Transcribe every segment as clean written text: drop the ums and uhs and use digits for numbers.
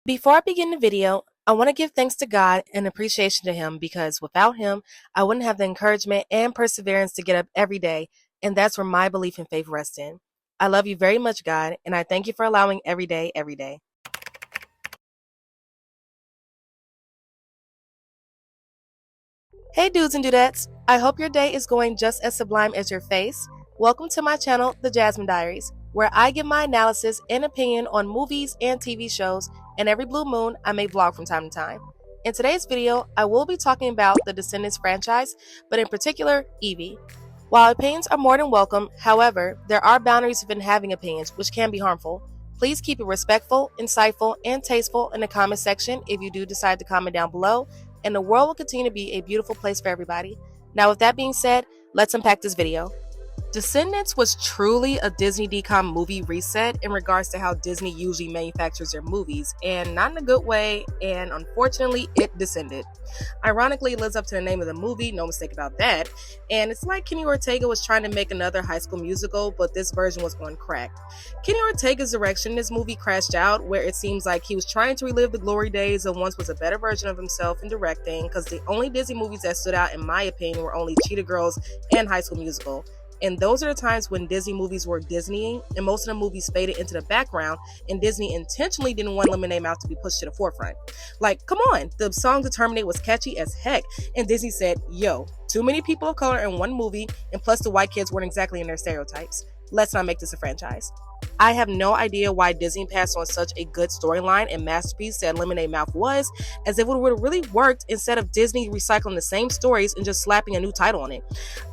Before I begin the video, I want to give thanks to God and appreciation to Him because without Him, I wouldn't have the encouragement and perseverance to get up every day, and that's where my belief and faith rest in. I love you very much, God, and I thank you for allowing every day, every day. Hey dudes and dudettes, I hope your day is going just as sublime as your face. Welcome to my channel, The Jasmine Diaries, where I give my analysis and opinion on movies and TV shows, and every blue moon I may vlog from time to time. In today's video, I will be talking about the Descendants franchise, but in particular, Eevee. While opinions are more than welcome, however, there are boundaries within having opinions, which can be harmful. Please keep it respectful, insightful, and tasteful in the comment section if you do decide to comment down below, and the world will continue to be a beautiful place for everybody. Now with that being said, let's unpack this video. Descendants was truly a Disney DCOM movie reset in regards to how Disney usually manufactures their movies, and not in a good way, and unfortunately it descended. Ironically, it lives up to the name of the movie, no mistake about that, and it's like Kenny Ortega was trying to make another High School Musical, but this version was on crack. Kenny Ortega's direction in this movie crashed out, where it seems like he was trying to relive the glory days of once was a better version of himself in directing, because the only Disney movies that stood out in my opinion were only Cheetah Girls and High School Musical. And those are the times when Disney movies were Disneying, and most of the movies faded into the background, and Disney intentionally didn't want Lemonade Mouth to be pushed to the forefront. Like, come on, the song to Terminate was catchy as heck, and Disney said, yo, too many people of color in one movie, and plus the white kids weren't exactly in their stereotypes. Let's not make this a franchise. I have no idea why Disney passed on such a good storyline and masterpiece that Lemonade Mouth was, as if it would have really worked instead of Disney recycling the same stories and just slapping a new title on it.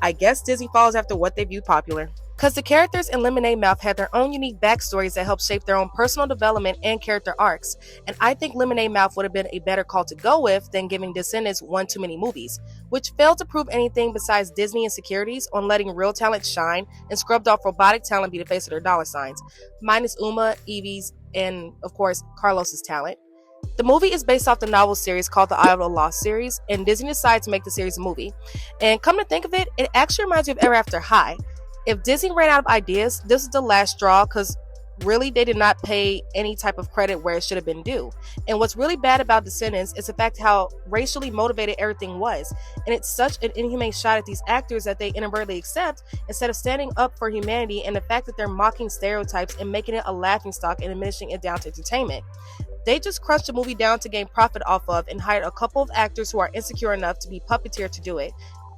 I guess Disney follows after what they viewed popular. Because the characters in Lemonade Mouth had their own unique backstories that helped shape their own personal development and character arcs, and I think Lemonade Mouth would have been a better call to go with than giving Descendants one too many movies, which failed to prove anything besides Disney insecurities on letting real talent shine and scrubbed off robotic talent be the face of their dollar signs, minus Uma, Eevee's, and of course Carlos's talent. The movie is based off the novel series called the Eye of the Lost series, and Disney decided to make the series a movie. And come to think of it, it actually reminds me of Ever After High. If Disney ran out of ideas, this is the last straw, because really they did not pay any type of credit where it should have been due. And what's really bad about Descendants is the fact how racially motivated everything was, and it's such an inhumane shot at these actors that they inadvertently accept instead of standing up for humanity, and the fact that they're mocking stereotypes and making it a laughingstock and diminishing it down to entertainment. They just crunched the movie down to gain profit off of and hired a couple of actors who are insecure enough to be puppeteered to do it.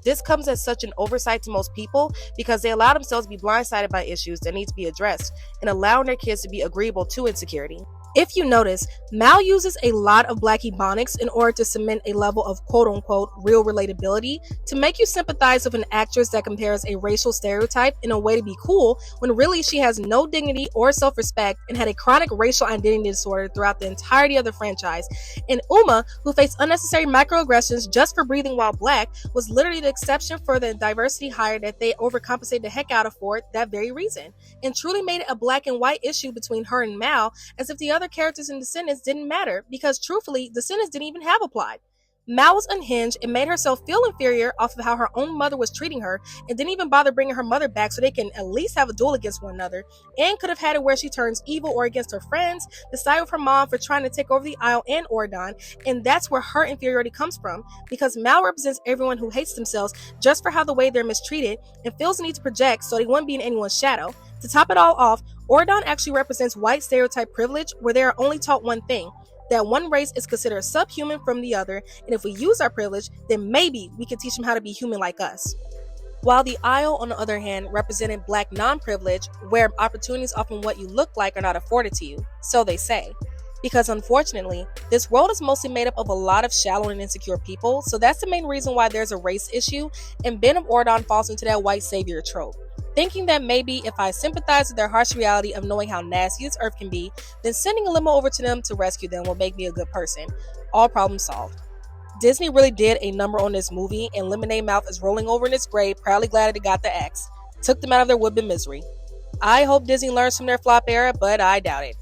This comes as such an oversight to most people because they allow themselves to be blindsided by issues that need to be addressed and allowing their kids to be agreeable to insecurity. If you notice, Mal uses a lot of Black Ebonics in order to cement a level of quote-unquote real relatability to make you sympathize with an actress that compares a racial stereotype in a way to be cool when really she has no dignity or self-respect and had a chronic racial identity disorder throughout the entirety of the franchise. And Uma, who faced unnecessary microaggressions just for breathing while Black, was literally the exception for the diversity hire that they overcompensated the heck out of for that very reason, and truly made it a black and white issue between her and Mal, as if the other characters in Descendants didn't matter, because truthfully, Descendants didn't even have a plot. Mal was unhinged and made herself feel inferior off of how her own mother was treating her, and didn't even bother bringing her mother back so they can at least have a duel against one another, and could have had it where she turns evil or against her friends, to side with her mom for trying to take over the Isle and Ordon, and that's where her inferiority comes from, because Mal represents everyone who hates themselves just for how the way they're mistreated and feels the need to project so they wouldn't be in anyone's shadow. To top it all off, Ordon actually represents white stereotype privilege, where they are only taught one thing, that one race is considered subhuman from the other, and if we use our privilege, then maybe we can teach them how to be human like us. While the Isle, on the other hand, represented Black non-privilege, where opportunities often what you look like are not afforded to you, so they say. Because unfortunately, this world is mostly made up of a lot of shallow and insecure people, so that's the main reason why there's a race issue, and Ben of Ordon falls into that white savior trope, thinking that maybe if I sympathize with their harsh reality of knowing how nasty this earth can be, then sending a limo over to them to rescue them will make me a good person. All problems solved. Disney really did a number on this movie, and Lemonade Mouth is rolling over in its grave, proudly glad that it got the axe. Took them out of their would-be misery. I hope Disney learns from their flop era, but I doubt it.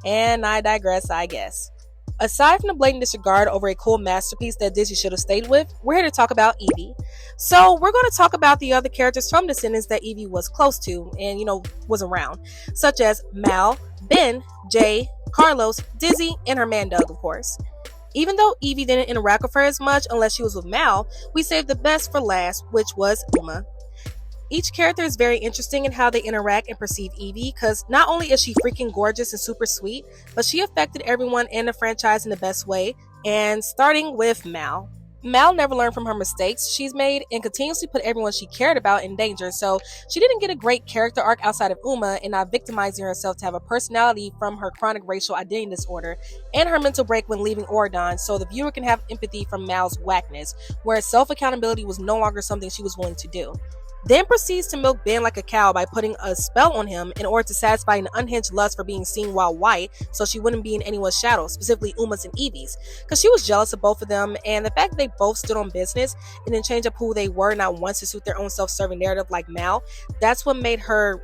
And I digress, I guess. Aside from the blatant disregard over a cool masterpiece that Disney should have stayed with, we're here to talk about Eevee. So we're going to talk about the other characters from Descendants that Eevee was close to and, was around, such as Mal, Ben, Jay, Carlos, Dizzy, and her man Doug, of course. Even though Eevee didn't interact with her as much unless she was with Mal, we saved the best for last, which was Uma. Each character is very interesting in how they interact and perceive Eevee, because not only is she freaking gorgeous and super sweet, but she affected everyone in the franchise in the best way, and starting with Mal. Mal never learned from her mistakes she's made and continuously put everyone she cared about in danger, so she didn't get a great character arc outside of Uma and not victimizing herself to have a personality from her chronic racial identity disorder and her mental break when leaving Ordon, so the viewer can have empathy from Mal's whackness, where self-accountability was no longer something she was willing to do. Then proceeds to milk Ben like a cow by putting a spell on him in order to satisfy an unhinged lust for being seen while white so she wouldn't be in anyone's shadow, specifically Uma's and Eevee's, because she was jealous of both of them, and the fact that they both stood on business and didn't change up who they were not once to suit their own self-serving narrative like Mal, that's what made her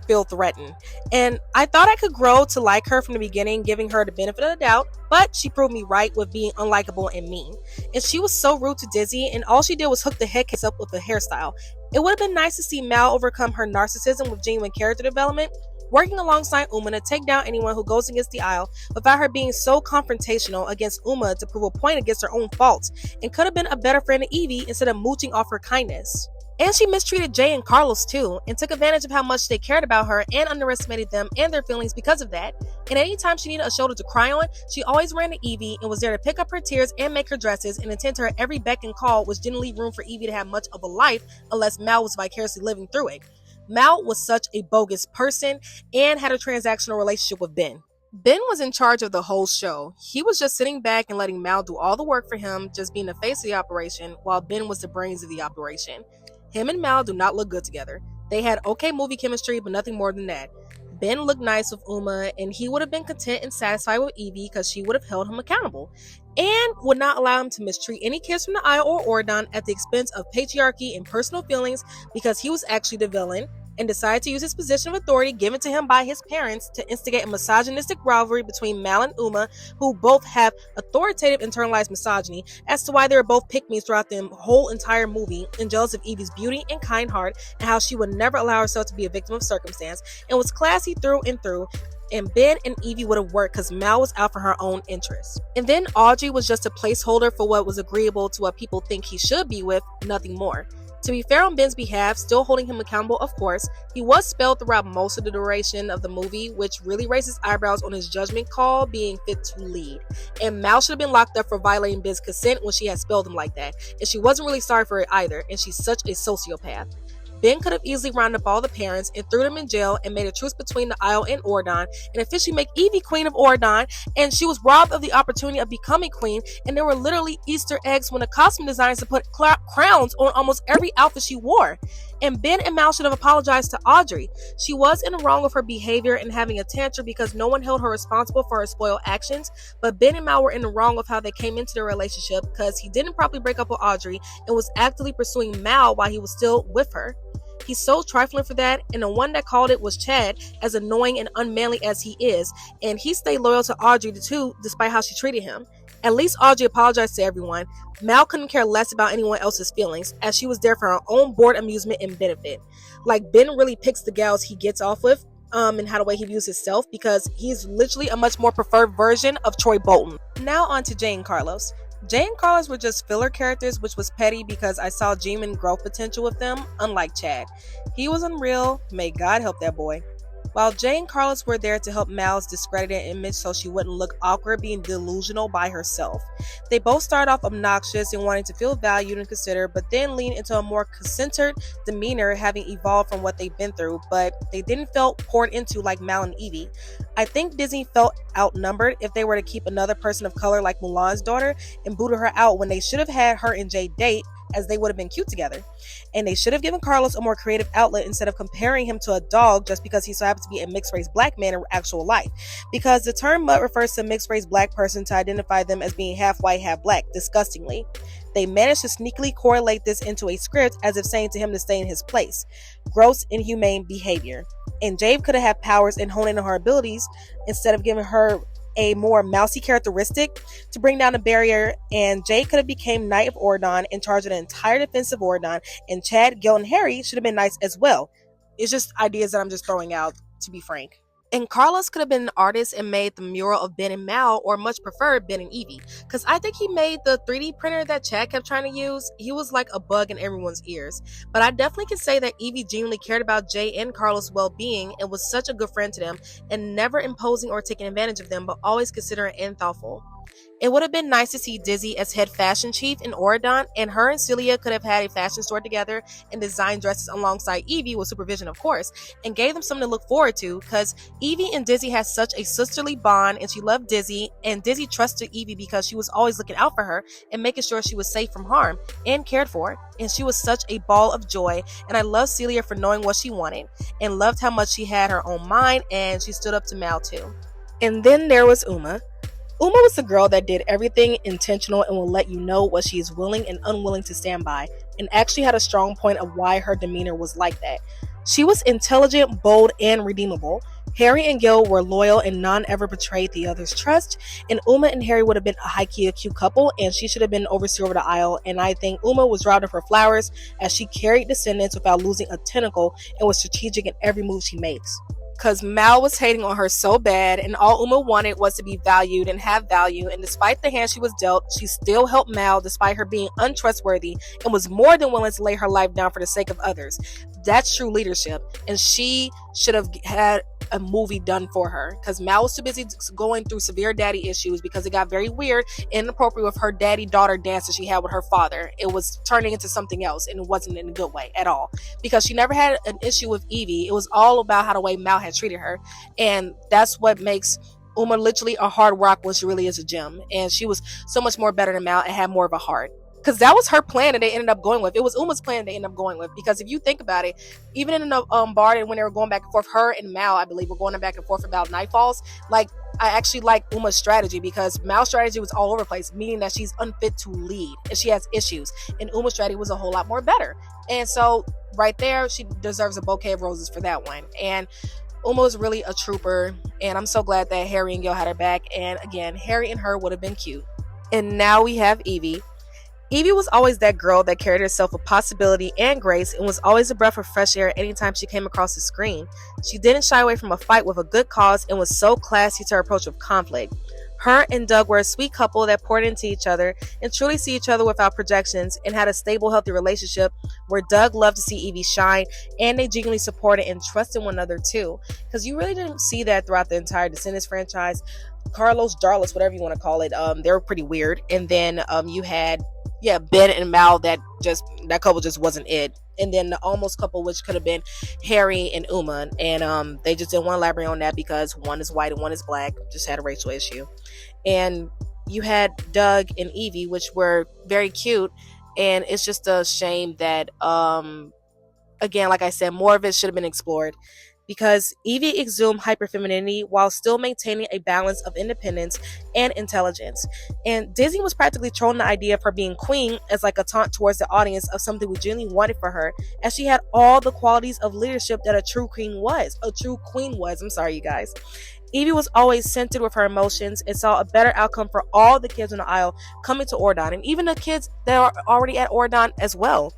feel threatened. And I thought I could grow to like her from the beginning, giving her the benefit of the doubt, but she proved me right with being unlikable and mean. And she was so rude to Dizzy, and all she did was hook the head case up with a hairstyle. It would have been nice to see Mal overcome her narcissism with genuine character development, working alongside Uma to take down anyone who goes against the aisle without her being so confrontational against Uma to prove a point against her own faults, and could have been a better friend to Eevee instead of mooching off her kindness. And she mistreated Jay and Carlos too, and took advantage of how much they cared about her and underestimated them and their feelings because of that. And anytime she needed a shoulder to cry on, she always ran to Eevee and was there to pick up her tears and make her dresses and attend to her every beck and call, which didn't leave room for Eevee to have much of a life unless Mal was vicariously living through it. Mal was such a bogus person and had a transactional relationship with Ben. Ben was in charge of the whole show. He was just sitting back and letting Mal do all the work for him, just being the face of the operation, while Ben was the brains of the operation. Him and Mal do not look good together. They had okay movie chemistry, but nothing more than that. Ben looked nice with Uma, and he would have been content and satisfied with Eevee because she would have held him accountable, and would not allow him to mistreat any kids from the Isle or Ordon at the expense of patriarchy and personal feelings because he was actually the villain, and decided to use his position of authority given to him by his parents to instigate a misogynistic rivalry between Mal and Uma, who both have authoritative internalized misogyny as to why they were both pick-me's throughout the whole entire movie, and jealous of Eevee's beauty and kind heart, and how she would never allow herself to be a victim of circumstance, and was classy through and through. And Ben and Eevee would have worked because Mal was out for her own interests. And then Audrey was just a placeholder for what was agreeable to what people think he should be with, nothing more. To be fair on Ben's behalf, still holding him accountable, of course, he was spelled throughout most of the duration of the movie, which really raises eyebrows on his judgment call being fit to lead. And Mal should have been locked up for violating Ben's consent when she had spelled him like that, and she wasn't really sorry for it either, and she's such a sociopath. Ben could have easily rounded up all the parents and threw them in jail and made a truce between the Isle and Ordon and officially make Eevee queen of Ordon, and she was robbed of the opportunity of becoming queen, and there were literally Easter eggs when the costume designers had put crowns on almost every outfit she wore. And Ben and Mal should have apologized to Audrey. She was in the wrong of her behavior and having a tantrum because no one held her responsible for her spoiled actions, but Ben and Mal were in the wrong of how they came into their relationship because he didn't properly break up with Audrey and was actively pursuing Mal while he was still with her. He's so trifling for that, and the one that called it was Chad, as annoying and unmanly as he is, and he stayed loyal to Audrey too, despite how she treated him. At least Audrey apologized to everyone. Mal couldn't care less about anyone else's feelings, as she was there for her own bored amusement and benefit. Like, Ben really picks the gals he gets off with, and how the way he views himself, because he's literally a much more preferred version of Troy Bolton. Now on to Jay and Carlos. Jay and Carlos were just filler characters, which was petty because I saw genuine growth potential with them, unlike Chad. He was unreal, may God help that boy. While Jay and Carlos were there to help Mal's discredited image so she wouldn't look awkward being delusional by herself. They both started off obnoxious and wanting to feel valued and considered, but then leaned into a more centered demeanor, having evolved from what they've been through, but they didn't feel poured into like Mal and Eevee. I think Disney felt outnumbered if they were to keep another person of color like Mulan's daughter and booted her out when they should have had her and Jay date, as they would have been cute together. And they should have given Carlos a more creative outlet instead of comparing him to a dog just because he so happens to be a mixed-race black man in actual life. Because the term mutt refers to a mixed-race black person to identify them as being half white, half black, disgustingly. They managed to sneakily correlate this into a script as if saying to him to stay in his place. Gross, inhumane behavior. And Jade could have had powers and honed in on her abilities instead of giving her a more mousy characteristic to bring down the barrier, and Jay could have became Knight of Ordon in charge of the entire defense of Ordon, and Chad, Gil, and Harry should have been knights as well. It's just ideas that I'm just throwing out, to be frank. And Carlos could have been an artist and made the mural of Ben and Mal, or much preferred Ben and Eevee. Because I think he made the 3D printer that Chad kept trying to use. He was like a bug in everyone's ears. But I definitely can say that Eevee genuinely cared about Jay and Carlos' well being and was such a good friend to them, and never imposing or taking advantage of them, but always considerate and thoughtful. It would have been nice to see Dizzy as head fashion chief in Oregon, and her and Celia could have had a fashion store together and designed dresses alongside Eevee, with supervision of course, and gave them something to look forward to, because Eevee and Dizzy had such a sisterly bond, and she loved Dizzy, and Dizzy trusted Eevee because she was always looking out for her and making sure she was safe from harm and cared for. And she was such a ball of joy, and I loved Celia for knowing what she wanted, and loved how much she had her own mind, and she stood up to Mal too. And then there was Uma. Uma was the girl that did everything intentional and will let you know what she is willing and unwilling to stand by, and actually had a strong point of why her demeanor was like that. She was intelligent, bold, and redeemable. Harry and Gil were loyal, and none ever betrayed the other's trust, and Uma and Harry would have been a high-key cute couple, and she should have been overseer over the aisle, and I think Uma was robbed of her flowers as she carried Descendants without losing a tentacle and was strategic in every move she makes. Because Mal was hating on her so bad, and all Uma wanted was to be valued and have value, and despite the hand she was dealt, she still helped Mal despite her being untrustworthy, and was more than willing to lay her life down for the sake of others. That's true leadership, and she should have had a movie done for her, because Mal was too busy going through severe daddy issues, because it got very weird and inappropriate with her daddy-daughter dance that she had with her father. It was turning into something else, and it wasn't in a good way at all, because she never had an issue with Eevee. It was all about how the way Mal had treated her, and that's what makes Uma literally a hard rock when she really is a gem. And she was so much more better than Mal and had more of a heart, because that was her plan that they ended up going with. It was Uma's plan they ended up going with, because if you think about it, even in the bar, and when they were going back and forth, her and Mal, I believe, were going back and forth about Nightfalls. Like, I actually like Uma's strategy, because Mal's strategy was all over the place, meaning that she's unfit to lead and she has issues, and Uma's strategy was a whole lot more better. And so right there, she deserves a bouquet of roses for that one. And Uma was really a trooper, and I'm so glad that Harry and Gil had her back. And again, Harry and her would have been cute. And now we have Eevee. Eevee was always that girl that carried herself with possibility and grace, and was always a breath of fresh air anytime she came across the screen. She didn't shy away from a fight with a good cause, and was so classy to her approach with conflict. Her and Doug were a sweet couple that poured into each other and truly see each other without projections, and had a stable, healthy relationship where Doug loved to see Eevee shine, and they genuinely supported and trusted one another too. Because you really didn't see that throughout the entire Descendants franchise. Carlos, Jarlis, whatever you want to call it, they were pretty weird. And then you had Ben and Mal, that couple just wasn't it. And then the almost couple, which could have been Harry and Uma, and they just didn't want to elaborate on that because one is white and one is black, just had a racial issue. And you had Doug and Eevee, which were very cute, and it's just a shame that again, like I said, more of it should have been explored, because Eevee exhumed hyperfemininity while still maintaining a balance of independence and intelligence. And Disney was practically trolling the idea of her being queen as like a taunt towards the audience of something we genuinely wanted for her, as she had all the qualities of leadership that a true queen was. I'm sorry, you guys. Eevee was always centered with her emotions and saw a better outcome for all the kids on the aisle coming to Oregon, and even the kids that are already at Oregon as well.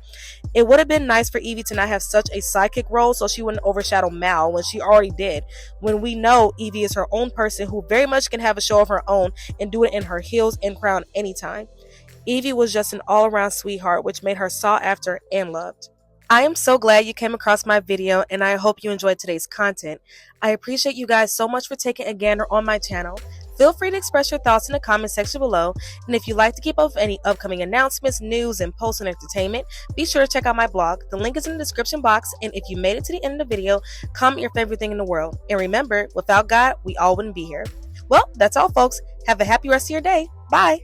It would have been nice for Eevee to not have such a sidekick role, so she wouldn't overshadow Mal when she already did, when we know Eevee is her own person who very much can have a show of her own and do it in her heels and crown anytime. Eevee was just an all-around sweetheart, which made her sought after and loved. I am so glad you came across my video, and I hope you enjoyed today's content. I appreciate you guys so much for taking a gander on my channel. Feel free to express your thoughts in the comment section below, and if you'd like to keep up with any upcoming announcements, news, and posts and entertainment, be sure to check out my blog. The link is in the description box, and if you made it to the end of the video, comment your favorite thing in the world. And remember, without God, we all wouldn't be here. Well, that's all, folks. Have a happy rest of your day. Bye!